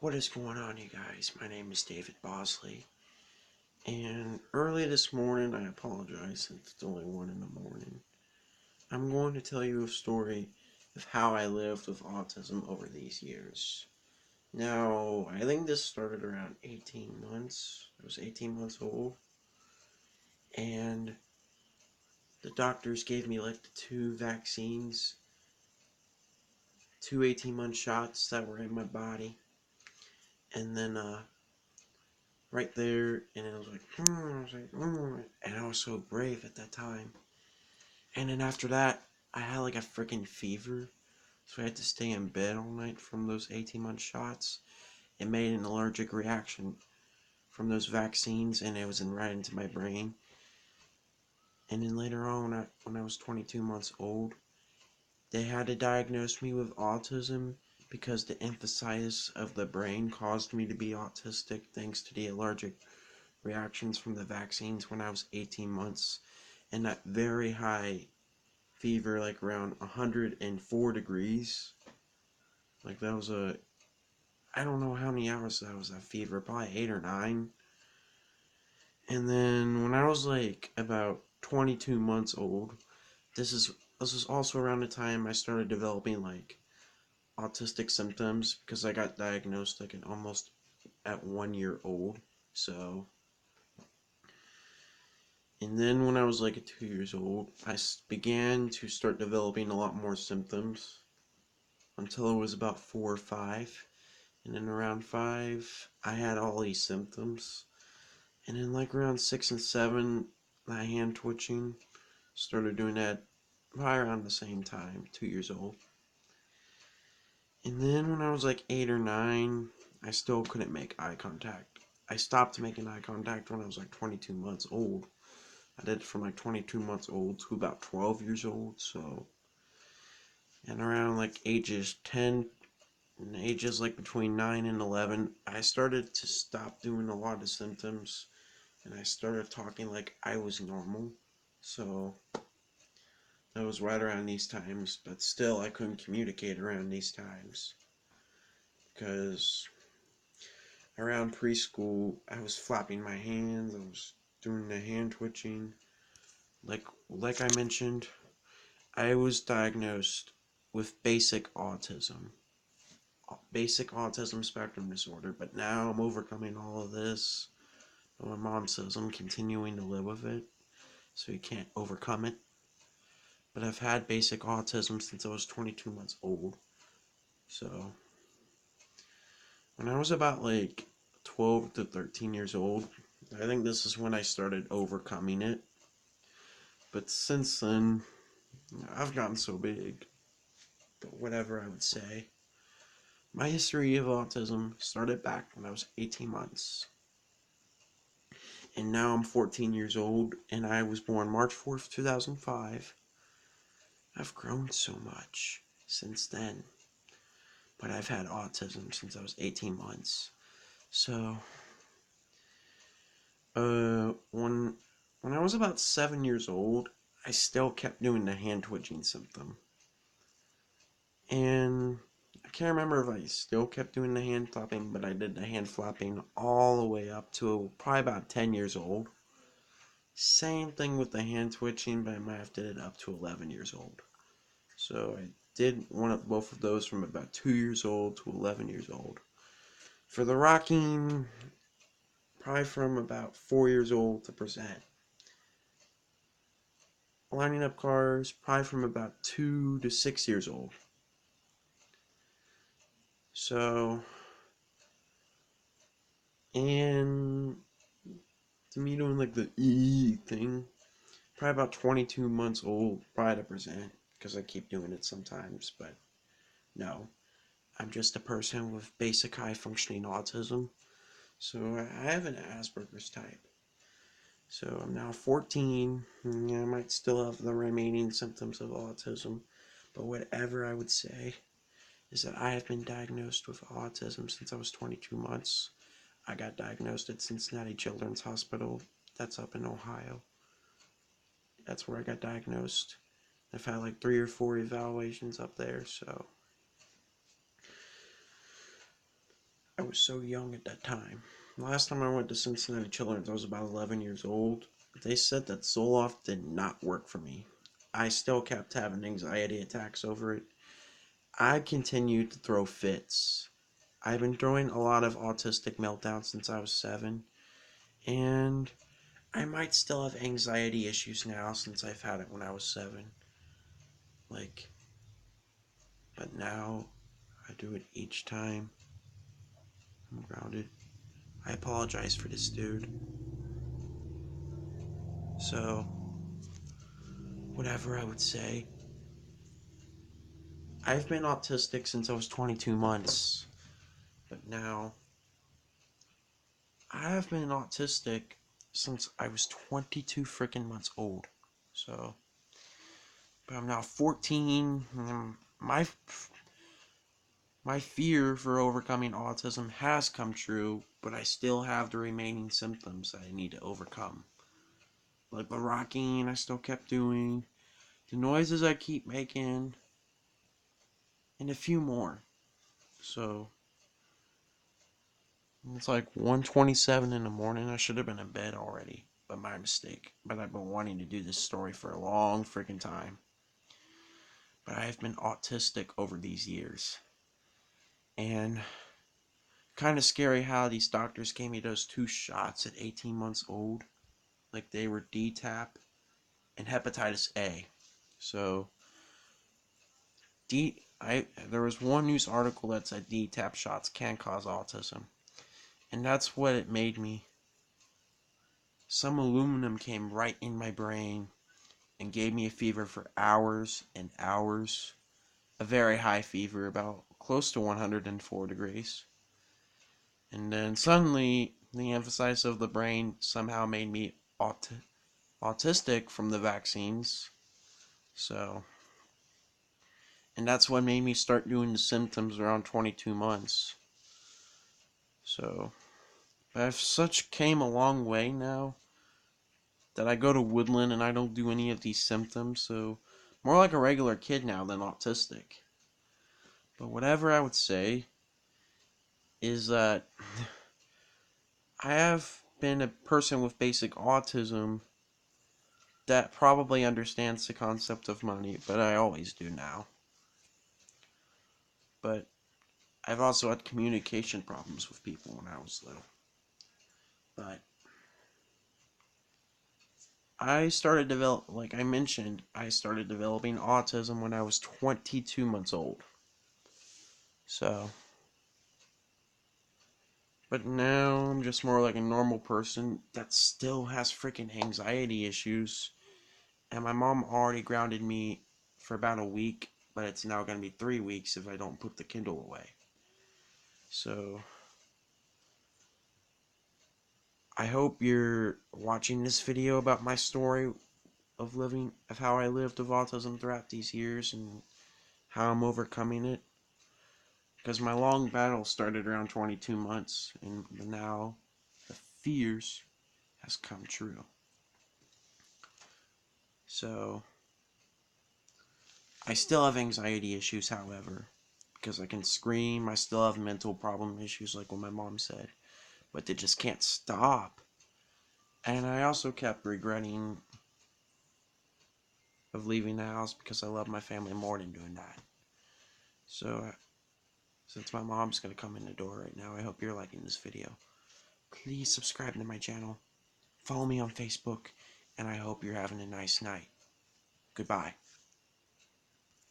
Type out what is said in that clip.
What is going on, you guys? My name is David Bosley, and early this morning, I apologize since it's only 1 in the morning. I'm going to tell you a story of how I lived with autism over these years. Now, I think this started around 18 months. I was 18 months old, and the doctors gave me like the two vaccines, two 18-month shots that were in my body, and then right there, and I was like, and I was so brave at that time. And then after that, I had like a freaking fever, so I had to stay in bed all night from those 18-month shots. It made an allergic reaction from those vaccines, and it was right into my brain. And then later on, when I was 22 months old, they had to diagnose me with autism because the emphasis of the brain caused me to be autistic thanks to the allergic reactions from the vaccines when I was 18 months, and that very high fever, like around 104 degrees. Like that was I don't know how many hours that was, that fever, probably 8 or 9. And then when I was like about 22 months old, this is also around the time I started developing like autistic symptoms because I got diagnosed like almost at 1 year old. So, and then when I was like 2 years old, I began to start developing a lot more symptoms until it was about 4 or 5. And then around 5, I had all these symptoms. And then like around 6 and 7, my hand twitching started doing that right around the same time, 2 years old. And then when I was like 8 or 9, I still couldn't make eye contact. I stopped making eye contact when I was like 22 months old. I did it from like 22 months old to about 12 years old. So, and around like ages 10, and ages like between 9 and 11, I started to stop doing a lot of symptoms, and I started talking like I was normal. So that was right around these times, but still I couldn't communicate around these times because around preschool I was flapping my hands, I was doing the hand twitching. Like I mentioned, I was diagnosed with basic autism spectrum disorder, but now I'm overcoming all of this. My mom says I'm continuing to live with it, so you can't overcome it. But I've had basic autism since I was 22 months old. So when I was about like 12 to 13 years old, I think this is when I started overcoming it. But since then, I've gotten so big. But whatever I would say. My history of autism started back when I was 18 months. And now I'm 14 years old, and I was born March 4th, 2005. I've grown so much since then. But I've had autism since I was 18 months. So, when I was about 7 years old, I still kept doing the hand twitching symptom. And I can't remember if I still kept doing the hand flapping, but I did the hand flapping all the way up to probably about 10 years old. Same thing with the hand twitching, but I might have did it up to 11 years old. So I did both of those from about 2 years old to 11 years old. For the rocking, probably from about 4 years old to present. Lining up cars, probably from about 2 to 6 years old. So, and to me doing like the E thing, probably about 22 months old, probably to present, because I keep doing it sometimes, but no. I'm just a person with basic high functioning autism. So I have an Asperger's type. So I'm now 14. I might still have the remaining symptoms of autism. But whatever I would say is that I have been diagnosed with autism since I was 22 months. I got diagnosed at Cincinnati Children's Hospital. That's up in Ohio. That's where I got diagnosed. I've had like 3 or 4 evaluations up there, so I was so young at that time. Last time I went to Cincinnati Children's, I was about 11 years old. They said that Zoloft did not work for me. I still kept having anxiety attacks over it. I continued to throw fits. I've been throwing a lot of autistic meltdowns since I was 7, and I might still have anxiety issues now since I've had it when I was 7. Like, but now I do it each time I'm grounded. I apologize for this, dude. So, whatever I would say, I've been autistic since I was 22 months, but now I have been autistic since I was 22 freaking months old. So, but I'm now 14. My fear for overcoming autism has come true, but I still have the remaining symptoms that I need to overcome. Like the rocking I still kept doing, the noises I keep making, and a few more. So, it's like 1:27 in the morning. I should have been in bed already, but my mistake. But I've been wanting to do this story for a long freaking time. But I have been autistic over these years. And kind of scary how these doctors gave me those 2 shots at 18 months old. Like they were DTaP and hepatitis A. So, there was one news article that said DTaP shots can cause autism. And that's what it made me. Some aluminum came right in my brain and gave me a fever for hours and hours. A very high fever, about close to 104 degrees. And then suddenly, the emphasis of the brain somehow made me autistic from the vaccines. So, and that's what made me start doing the symptoms around 22 months. So, I've such came a long way now that I go to Woodland and I don't do any of these symptoms, so more like a regular kid now than autistic. But whatever I would say is that I have been a person with basic autism that probably understands the concept of money, but I always do now. But I've also had communication problems with people when I was little. But like I mentioned, I started developing autism when I was 22 months old. So, but now I'm just more like a normal person that still has freaking anxiety issues. And my mom already grounded me for about a week, but it's now going to be 3 weeks if I don't put the Kindle away. So, I hope you're watching this video about my story of how I lived with autism throughout these years and how I'm overcoming it. Because my long battle started around 22 months, and now the fears has come true. So, I still have anxiety issues, however, because I can scream. I still have mental problem issues, like what my mom said, but they just can't stop. And I also kept regretting of leaving the house because I love my family more than doing that. So, since my mom's going to come in the door right now, I hope you're liking this video. Please subscribe to my channel, follow me on Facebook, and I hope you're having a nice night. Goodbye.